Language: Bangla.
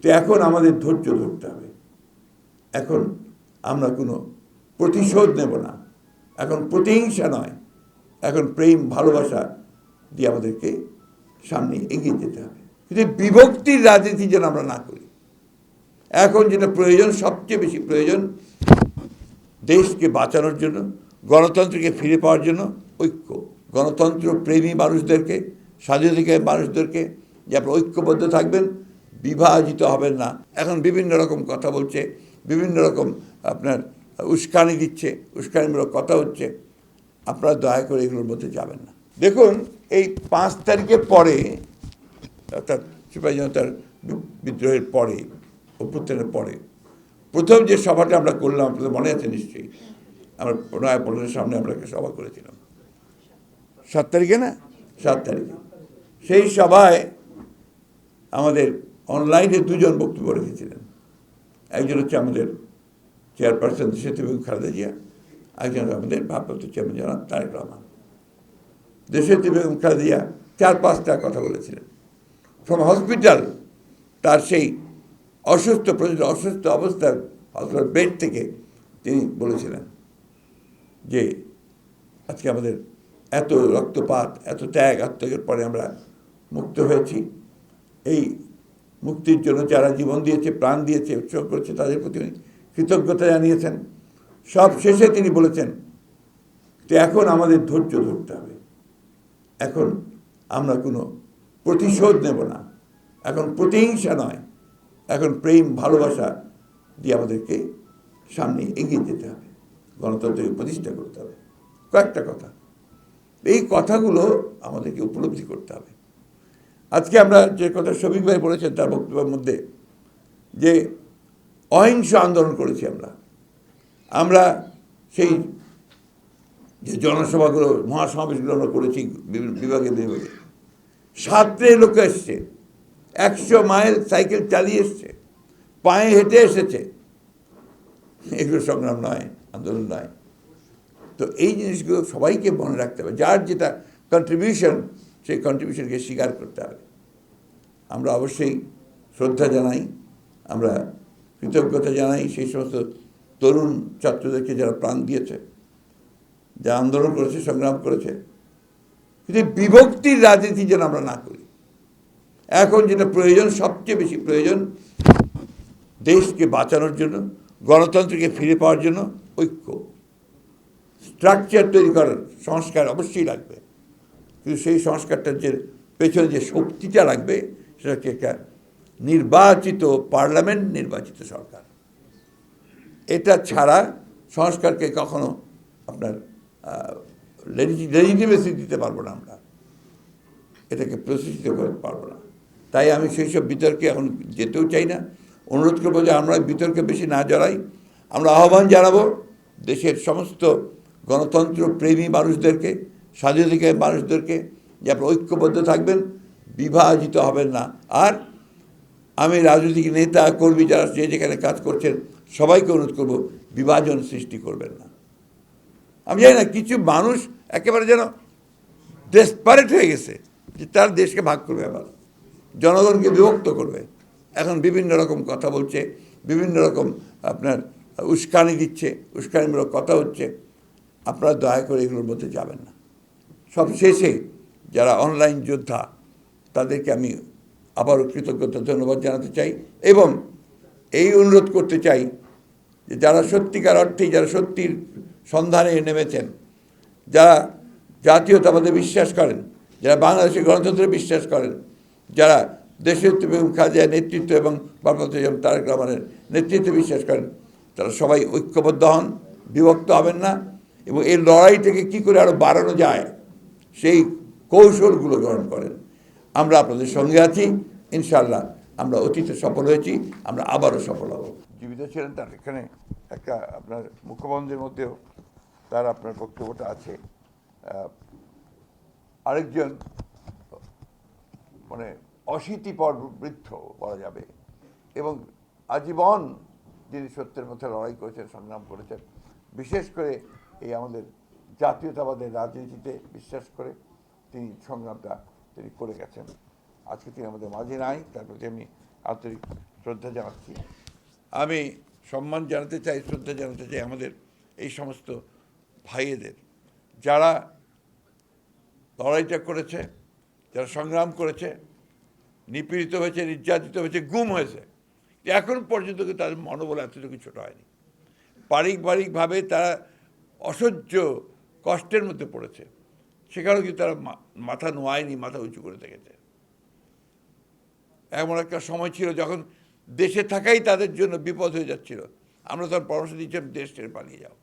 তো এখন আমাদের ধৈর্য ধরতে হবে। এখন আমরা কোনো প্রতিশোধ নেব না, এখন প্রতিহিংসা নয়, এখন প্রেম ভালোবাসা দিয়ে আমাদেরকে সামনে এগিয়ে যেতে হবে। কিন্তু বিভক্তির রাজনীতি যেন আমরা না করি। এখন যেটা প্রয়োজন, সবচেয়ে বেশি প্রয়োজন দেশকে বাঁচানোর জন্য, গণতন্ত্রকে ফিরে পাওয়ার জন্য ঐক্য। গণতন্ত্র প্রেমী মানুষদেরকে, স্বাধীনতাকামী মানুষদেরকে যে আপনারা ঐক্যবদ্ধ থাকবেন, বিভাজিত হবেন না। এখন বিভিন্ন রকম কথা বলছে, বিভিন্ন রকম আপনার উস্কানি দিচ্ছে, উস্কানিমূলক কথা হচ্ছে। আপনারা দয়া করে এগুলোর মধ্যে যাবেন না। দেখুন, এই 5 তারিখের পরে, অর্থাৎ সিপাহী জনতার বিদ্রোহের পরে, অভ্যুত্থানের পরে প্রথম যে সভাটা আমরা করলাম, আপনাদের মনে আছে নিশ্চয়ই, আমরা নয়াপল্টনের সামনে আমরা একটা সভা করেছিলাম 7 তারিখে, না 7 তারিখে। সেই সভায় আমাদের অনলাইনে 2 জন বক্তব্য রেখেছিলেন। একজন হচ্ছে আমাদের চেয়ারপারসন দেশনেত্রী বেগম খালেদা জিয়া, একজন আমাদের ভারপ্রাপ্ত চেয়ারম্যান জনাব তারেক রহমান। দেশনেত্রী বেগম খালেদা জিয়া 4-5টা কথা বলেছিলেন। ফ্রম হসপিটাল, তার সেই অসুস্থ অবস্থার হসপিটাল বেড থেকে তিনি বলেছিলেন যে আজকে আমাদের এত রক্তপাত, এত ত্যাগ আত্মত্যাগের পরে আমরা মুক্ত হয়েছি। এই মুক্তির জন্য যারা জীবন দিয়েছে, প্রাণ দিয়েছে, উৎসর্গ করেছে, তাদের প্রতি কৃতজ্ঞতা জানিয়েছেন। সব শেষে তিনি বলেছেন যে এখন আমাদের ধৈর্য ধরতে হবে, এখন আমরা কোনো প্রতিশোধ নেব না, এখন প্রতিহিংসা নয়, এখন প্রেম ভালোবাসা দিয়ে আমাদেরকে সামনে এগিয়ে যেতে হবে, গণতন্ত্রকে প্রতিষ্ঠা করতে হবে। কয়েকটা কথা, এই কথাগুলো আমাদেরকে উপলব্ধি করতে হবে। আজকে আমরা যে কথা শফিক ভাই বলেছেন তার বক্তব্যের মধ্যে, যে অহিংস আন্দোলন করেছি আমরা সেই যে জনসভাগুলো, মহাসমাবেশগুলো আমরা করেছি বিভাগে, 7 লোক এসছে, 100 মাইল সাইকেল চালিয়ে এসছে, পায়ে হেঁটে এসেছে। এগুলো সংগ্রাম নয়, আন্দোলন নয়। তো এই জিনিসগুলো সবাইকে মনে রাখতে হবে। যার যেটা কন্ট্রিবিউশন, সেই কন্ট্রিবিউশনকে স্বীকার করতে হবে। আমরা অবশ্যই শ্রদ্ধা জানাই, আমরা কৃতজ্ঞতা জানাই সেই সমস্ত তরুণ ছাত্রদেরকে যারা প্রাণ দিয়েছে, যারা আন্দোলন করেছে, সংগ্রাম করেছে। কিন্তু বিভক্তির রাজনীতি যেন আমরা না করি। এখন যেটা প্রয়োজন, সবচেয়ে বেশি প্রয়োজন দেশকে বাঁচানোর জন্য, গণতন্ত্রকে ফিরে পাওয়ার জন্য ঐক্য। স্ট্রাকচার তৈরি করার সংস্কার অবশ্যই লাগবে, কিন্তু সেই সংস্কারটার যে পেছনে যে শক্তিটা লাগবে, সেটা হচ্ছে একটা নির্বাচিত পার্লামেন্ট, নির্বাচিত সরকার। এটা ছাড়া সংস্কারকে কখনো আপনার লেজিটিমেসি দিতে পারবো না, আমরা এটাকে প্রতিষ্ঠিত করতে পারবো না। তাই আমি সেই সব বিতর্কে এখন যেতেও চাই না। অনুরোধ করবো যে আমরা বিতর্কে বেশি না জড়াই। আমরা আহ্বান জানাবো দেশের সমস্ত গণতন্ত্র প্রেমী মানুষদেরকে, স্বাধীনতাকামী মানুষদেরকে যে আপনারা ঐক্যবদ্ধ থাকবেন, বিভাজিত হবেন না। আর আমি রাজনৈতিক নেতা কর্মী যারা যে যেখানে কাজ করছেন সবাইকে অনুরোধ করবো, বিভাজন সৃষ্টি করবেন না। আমি জানি না, কিছু মানুষ একেবারে যেন ডেসপারেট হয়ে গেছে যে তার দেশকে ভাগ করবে, আবার জনগণকে বিভক্ত করবে। এখন বিভিন্ন রকম কথা বলছে, বিভিন্ন রকম আপনার উস্কানি দিচ্ছে, উস্কানিমূলক কথা হচ্ছে। আপনারা দয়া করে এগুলোর মধ্যে যাবেন না। সব শেষে যারা অনলাইন যোদ্ধা, তাদেরকে আমি আবারও কৃতজ্ঞতা ধন্যবাদ জানাতে চাই, এবং এই অনুরোধ করতে চাই যে যারা সত্যিকার অর্থেই, যারা সত্যির সন্ধানে নেমেছেন, যারা জাতীয়তাবাদে বিশ্বাস করেন, যারা বাংলাদেশের গণতন্ত্রে বিশ্বাস করেন, যারা দেশনেত্রী বেগম খালেদা জিয়ার নেতৃত্ব এবং ভারপ্রাপ্ত চেয়ারম্যান তারেক রহমানের নেতৃত্বে বিশ্বাস করেন, তারা সবাই ঐক্যবদ্ধ হন, বিভক্ত হবেন না, এবং এই লড়াইটাকে কী করে আরও বাড়ানো যায় সেই কৌশলগুলো গ্রহণ করেন। আমরা আপনাদের সঙ্গে আছি, ইনশাআল্লাহ। আমরা অতীতে সফল হয়েছি, আমরা আবারও সফল হব। জীবিত ছিলেন, তার এখানে একটা আপনার মুখবন্ধের মধ্যেও তার আপনার বক্তব্যটা আছে। আরেকজন মানে অশীতিপর বৃদ্ধ বলা যাবে, এবং আজীবন যিনি সত্যের পথে লড়াই করেছেন, সংগ্রাম করেছেন, বিশেষ করে এই আমাদের জাতীয়তাবাদের রাজনীতিতে বিশ্বাস করে তিনি সংগ্রামটা তিনি করে গেছেন। আজকে তিনি আমাদের মাঝে নাই, তার প্রতি আমি আন্তরিক শ্রদ্ধা জানাচ্ছি। আমি সম্মান জানাতে চাই, শ্রদ্ধা জানাতে চাই আমাদের এই সমস্ত ভাইয়েদের, যারা লড়াইটা করেছে, যারা সংগ্রাম করেছে, নিপীড়িত হয়েছে, নির্যাতিত হয়েছে, গুম হয়েছে, এখন পর্যন্ত কিন্তু তাদের মনোবল এতটুকু ছোট হয়নি। পারিবারিকভাবে তারা অসহ্য কষ্টের মধ্যে পড়েছে, সেখানেও কিন্তু তারা মাথা নোয়ায়নি, মাথা উঁচু করে থেকেছে। এমন একটা সময় ছিল যখন দেশে থাকাই তাদের জন্য বিপদ হয়ে যাচ্ছিল, আমরা তখন পরামর্শ দিচ্ছিলাম দেশ ছেড়ে পালিয়ে যাও।